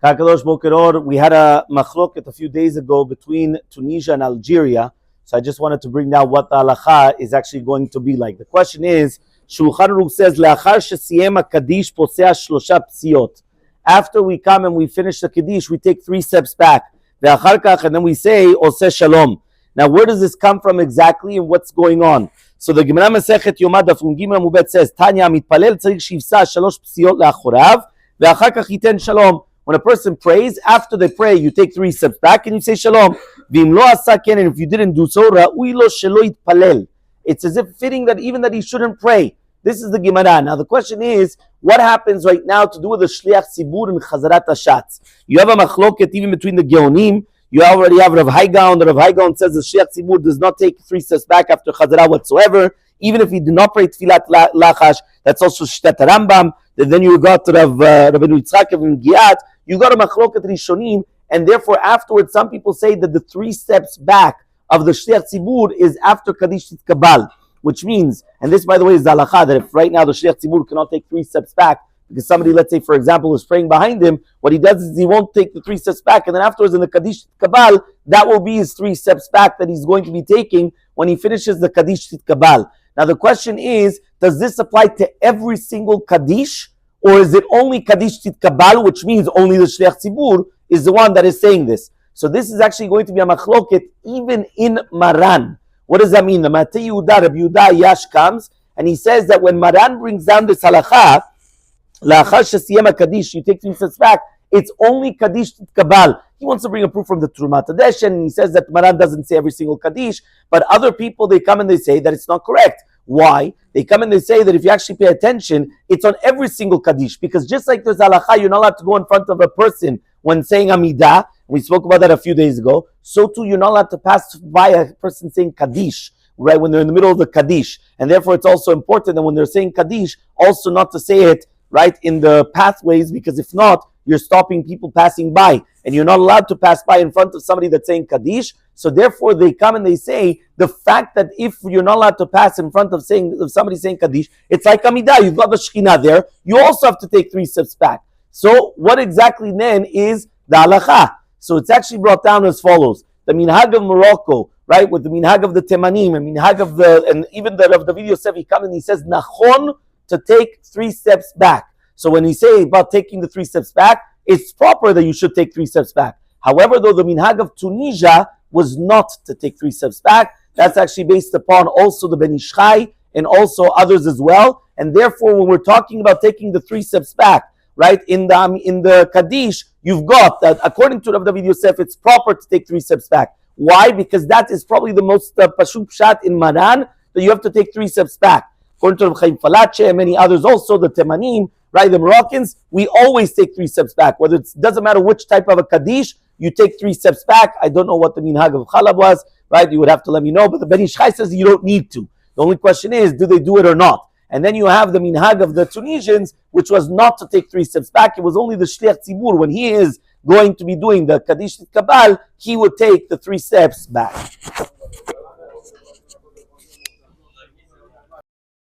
Kakadosh Bokeror, we had a machloket a few days ago between Tunisia and Algeria. So I just wanted to bring down what the halacha is actually going to be like. The question is, Shulchan Aruch says, "Le'achar shesiyem Kaddish posea shlosha psiot." After we come and we finish the Kaddish, we take 3 steps back. Ve'achar kach, and then we say, Oseh Shalom. Now, where does this come from exactly and what's going on? So the Gemara Masechet Yomad Daf Gimel Amud Bet says, Tanya mitpalel tzarich shivsa shalosh psiot le'achorav, ve'achar kach yiten shalom. When a person prays, after they pray, you take 3 steps back and you say shalom. And if you didn't do so, it's as if fitting that even that he shouldn't pray. This is the Gemara. Now the question is, what happens right now to do with the Shliach Tzibur and Chazarat Hashatz? You have a machloket even between the Geonim. You already have Rav Hai Gaon. The Rav Hai Gaon says the Shliach Tzibur does not take 3 steps back after Chazarah whatsoever. Even if he did not pray Tfilat Lachash, that's also Shtet Rambam. Then you got Rav Yitzchak and Giat. You got a machloket Rishonim, and therefore afterwards some people say that the 3 steps back of the Shliach Tzibur is after Kaddish Titkabal, which means, and this by the way is the halacha, that if right now the Shliach Tzibur cannot take 3 steps back, because somebody, let's say for example, is praying behind him, what he does is he won't take the 3 steps back, and then afterwards in the Kaddish Titkabal, that will be his 3 steps back that he's going to be taking when he finishes the Kaddish Titkabal. Now the question is, does this apply to every single Kaddish? Or is it only Kaddish Titkabal, which means only the Shliach Tzibur is the one that is saying this? So this is actually going to be a machloket even in Maran. What does that mean? The Matei Yehuda, Rabbi Yehuda Yash comes and he says that when Maran brings down this halacha, La'achar shesiyem Kaddish, you take 3 steps back, it's only Kaddish Titkabal. He wants to bring a proof from the Trumat Hadeshen, and he says that Maran doesn't say every single Kaddish, but other people, they come and they say that it's not correct. Why? They come and they say that if you actually pay attention, it's on every single Kaddish. Because just like there's halacha, you're not allowed to go in front of a person when saying Amidah. We spoke about that a few days ago. So too, you're not allowed to pass by a person saying Kaddish, right, when they're in the middle of the Kaddish. And therefore, it's also important that when they're saying Kaddish, also not to say it, right, in the pathways, because if not, you're stopping people passing by. And you're not allowed to pass by in front of somebody that's saying Kaddish. So therefore, they come and they say the fact that if you're not allowed to pass in front of somebody saying Kaddish, it's like Amidah. You've got the Shekhinah there. You also have to take 3 steps back. So what exactly then is the halacha? So it's actually brought down as follows: the minhag of Morocco, right, with the minhag of the Temanim, and minhag of and even the video Yosef, he comes and he says nachon to take 3 steps back. So when he say about taking the 3 steps back, it's proper that you should take 3 steps back. However, though the minhag of Tunisia was not to take 3 steps back, that's actually based upon also the Ben Ish Chai and also others as well. And therefore, when we're talking about taking the 3 steps back, right, in the Kaddish, you've got that according to Rav David Yosef, it's proper to take 3 steps back. Why? Because that is probably the most pashut pshat in Maran, that you have to take 3 steps back. According to Rav Chaim Falache and many others also, the Temanim, right, the Moroccans, we always take 3 steps back. Whether it doesn't matter which type of a Kaddish, you take 3 steps back. I don't know what the minhag of Chalab was, right? You would have to let me know. But the Ben Ish Chai says you don't need to. The only question is, do they do it or not? And then you have the minhag of the Tunisians, which was not to take 3 steps back. It was only the Shliach Tzibur. When he is going to be doing the Kaddish Kabal, he would take the 3 steps back.